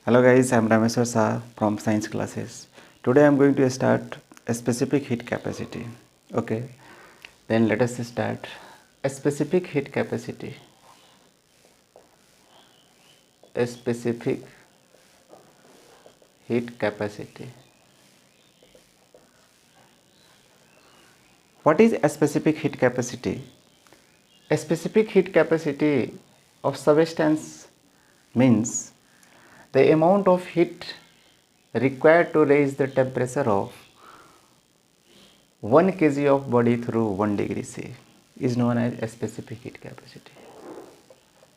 Hello guys, I am Rameswar Shah from Science Classes. Today I am going to start a specific heat capacity. Okay, then let us start. A specific heat capacity. A specific heat capacity. What is a specific heat capacity? A specific heat capacity of substance means the amount of heat required to raise the temperature of 1 kg of body through 1 degree C is known as a specific heat capacity.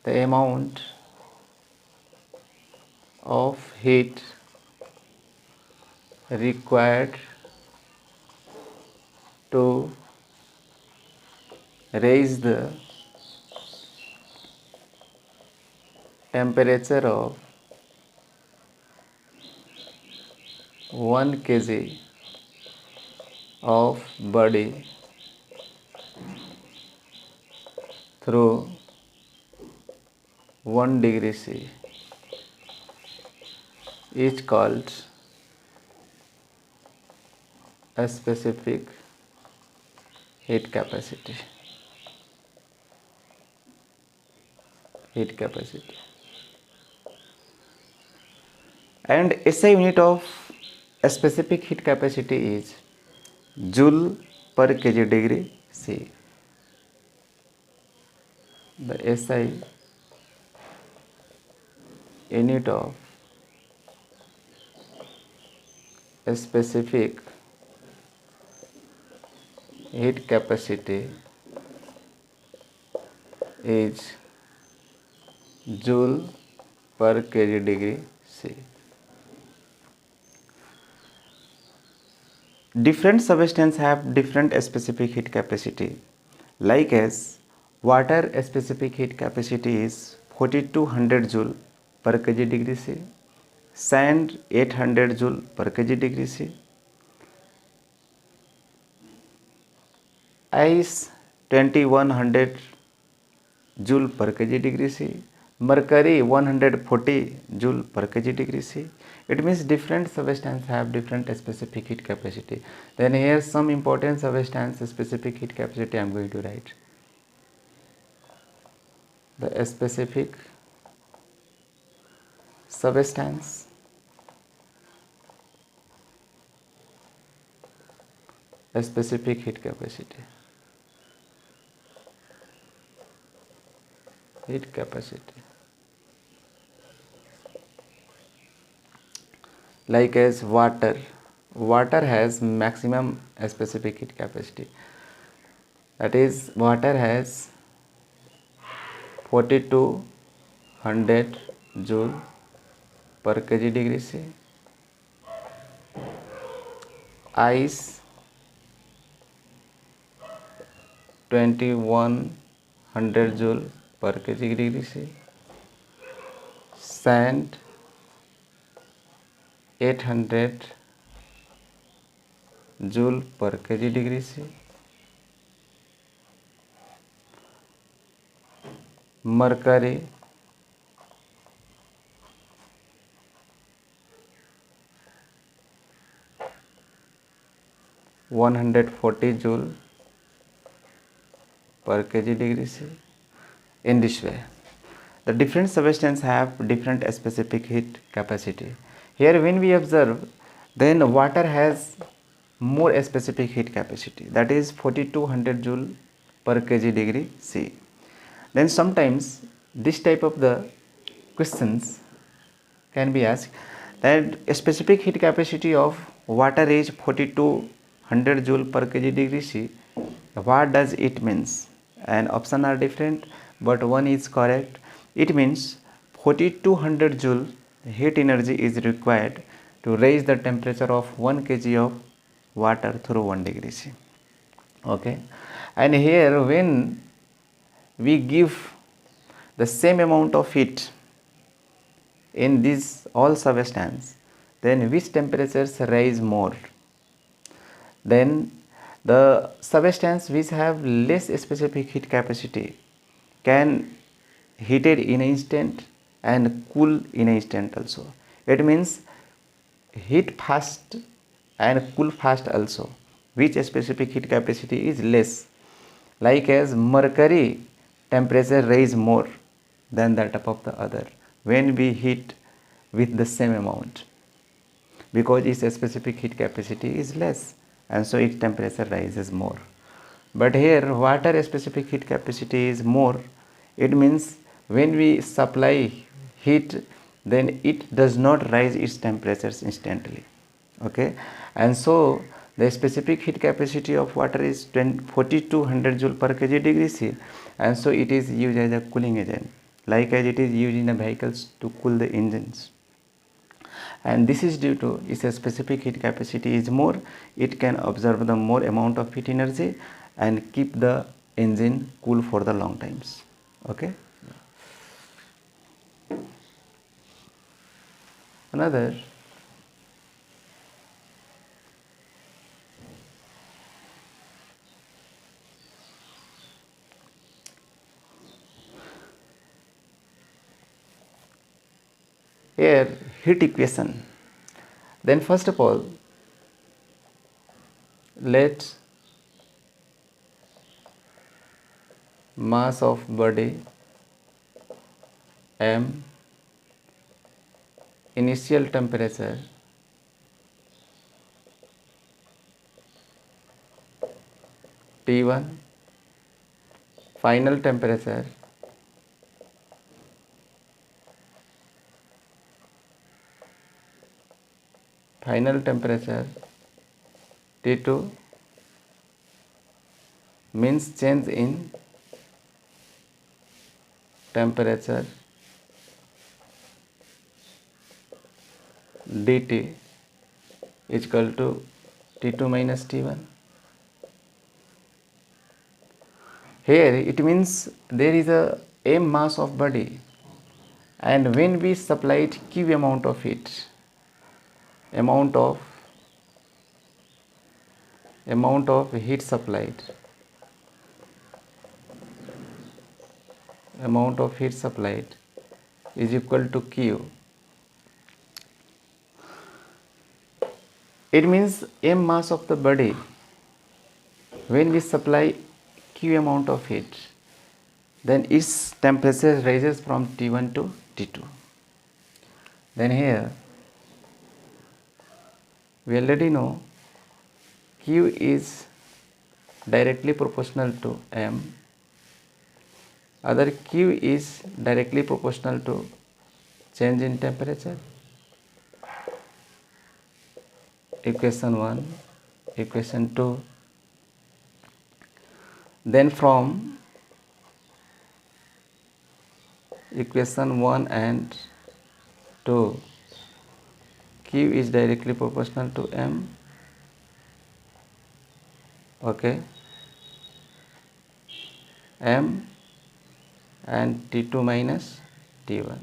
The amount of heat required to raise the temperature of 1 kg of body through 1 degree C is called a specific heat capacity. And SI unit of a specific heat capacity is joule per kg degree C. The SI unit of a specific heat capacity is joule per kg degree C. Different substances have different specific heat capacity. Like as water specific heat capacity is 4200 joule per kg degree C, sand 800 joule per kg degree C, ice 2100 joule per kg degree C, mercury 140 joule per kg degree C. It means different substances have different specific heat capacity. Then here some important substance specific heat capacity I am going to write. The specific substance specific heat capacity. Like as water has maximum specific heat capacity. That is, water has 4200 joule per kg degree C, ice 2100 joule per kg degree C, sand 800 joule per kg degree C, mercury 140 joule per kg degree C. In this way, the different substances have different specific heat capacity. Here when we observe, then water has more specific heat capacity, that is 4200 joule per kg degree C. Then sometimes this type of the questions can be asked, that a specific heat capacity of water is 4200 joule per kg degree C. What does it means? And options are different, but one is correct. It means 4200 joule heat energy is required to raise the temperature of 1 kg of water through 1 degree C. Okay, and here when we give the same amount of heat in these all substance, then which temperatures rise more? Then the substance which have less specific heat capacity can heated in an instant and cool in an instant also. It means heat fast and cool fast also, which specific heat capacity is less. Like as mercury temperature rise more than that of the other when we heat with the same amount, because its specific heat capacity is less and so its temperature rises more. But here water specific heat capacity is more. It means when we supply heat, then it does not rise its temperatures instantly. Okay, and so the specific heat capacity of water is 4200 joule per kg degree C, and so it is used as a cooling agent, like as it is used in the vehicles to cool the engines. And this is due to its specific heat capacity is more. It can absorb the more amount of heat energy and keep the engine cool for the long times. Okay, another here heat equation. Then first of all, let mass of body m, initial temperature T1, final temperature T2 means change in temperature dt is equal to T2 minus T1. Here it means there is a m mass of body, and when we supplied q amount of heat, amount of heat supplied, is equal to q. It means m mass of the body, when we supply q amount of heat, then its temperature rises from T1 to T2. Then here we already know q is directly proportional to m, other q is directly proportional to change in temperature. Equation 1, equation 2. Then from equation 1 and 2, q is directly proportional to m. Okay, m and T2 minus T1.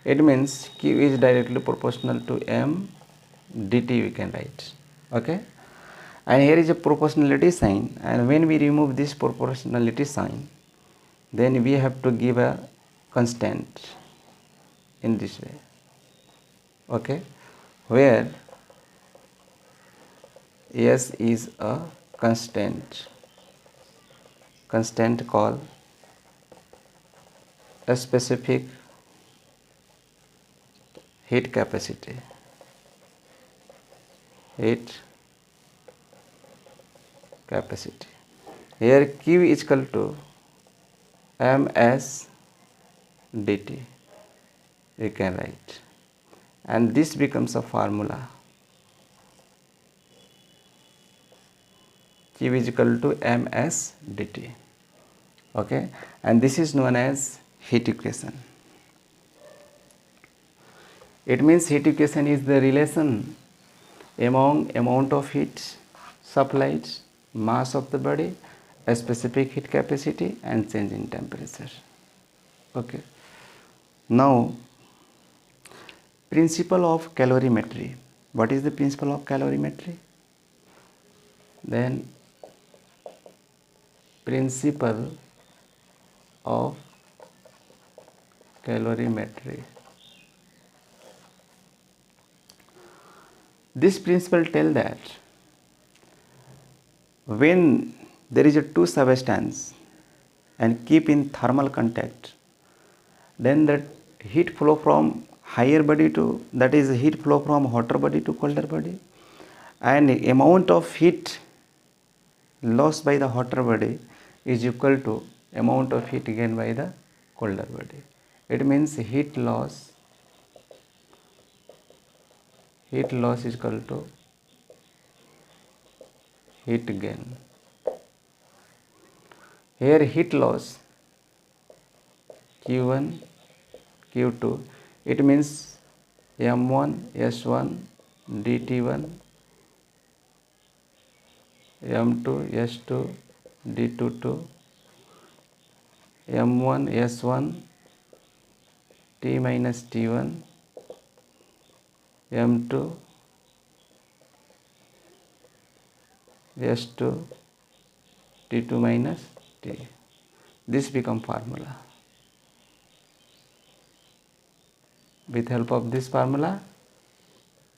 It means q is directly proportional to m dt, we can write. Okay, and here is a proportionality sign, and when we remove this proportionality sign, then we have to give a constant in this way. Okay, where s is a constant called a specific heat capacity. Here q is equal to ms dt, we can write, and this becomes a formula. Q is equal to ms dt. Okay, and this is known as heat equation. It means heat equation is the relation among amount of heat supplied, mass of the body, a specific heat capacity, and change in temperature. Okay, now principle of calorimetry. What is the principle of calorimetry? Then principle of calorimetry This principle tells that when there is a two substance and keep in thermal contact, then that heat flow from higher body to, that is heat flow from hotter body to colder body, and amount of heat lost by the hotter body is equal to amount of heat gained by the colder body. It means heat loss is equal to heat gain. Here heat loss Q1 Q2, it means M1 S1 DT1 M2 S2 D22 M1 S1 T minus T1 M2 S2 T2 minus T. This become formula. With help of this formula,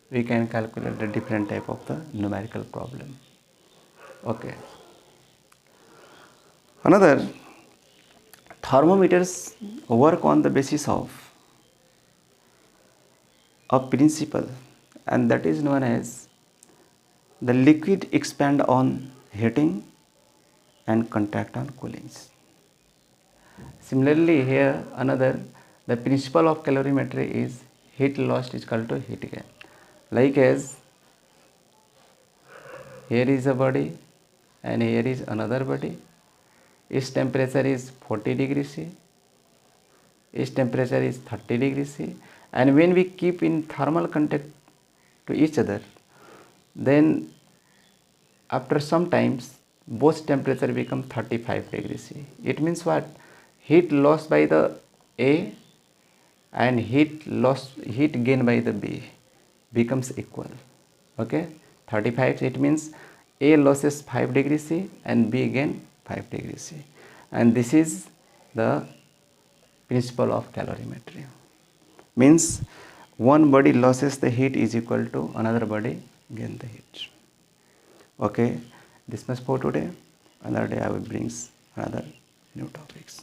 we can calculate the different type of the numerical problem. Okay. Another, thermometers work on the basis of a principle, and that is known as the liquid expand on heating and contract on cooling. Similarly, here another, the principle of calorimetry is heat loss is equal to heat gain. Like as here is a body and here is another body. Its temperature is 40 degrees C. Its temperature is 30 degrees C. And when we keep in thermal contact to each other, then after some times both temperature become 35 degrees C. It means what? Heat lost by the A and heat gained by the B becomes equal. Okay, 35, it means A losses 5 degrees C and B gain 5 degrees C, and this is the principle of calorimetry. Means one body losses the heat is equal to another body gain the heat. Okay, this much for today. Another day I will bring another new topics.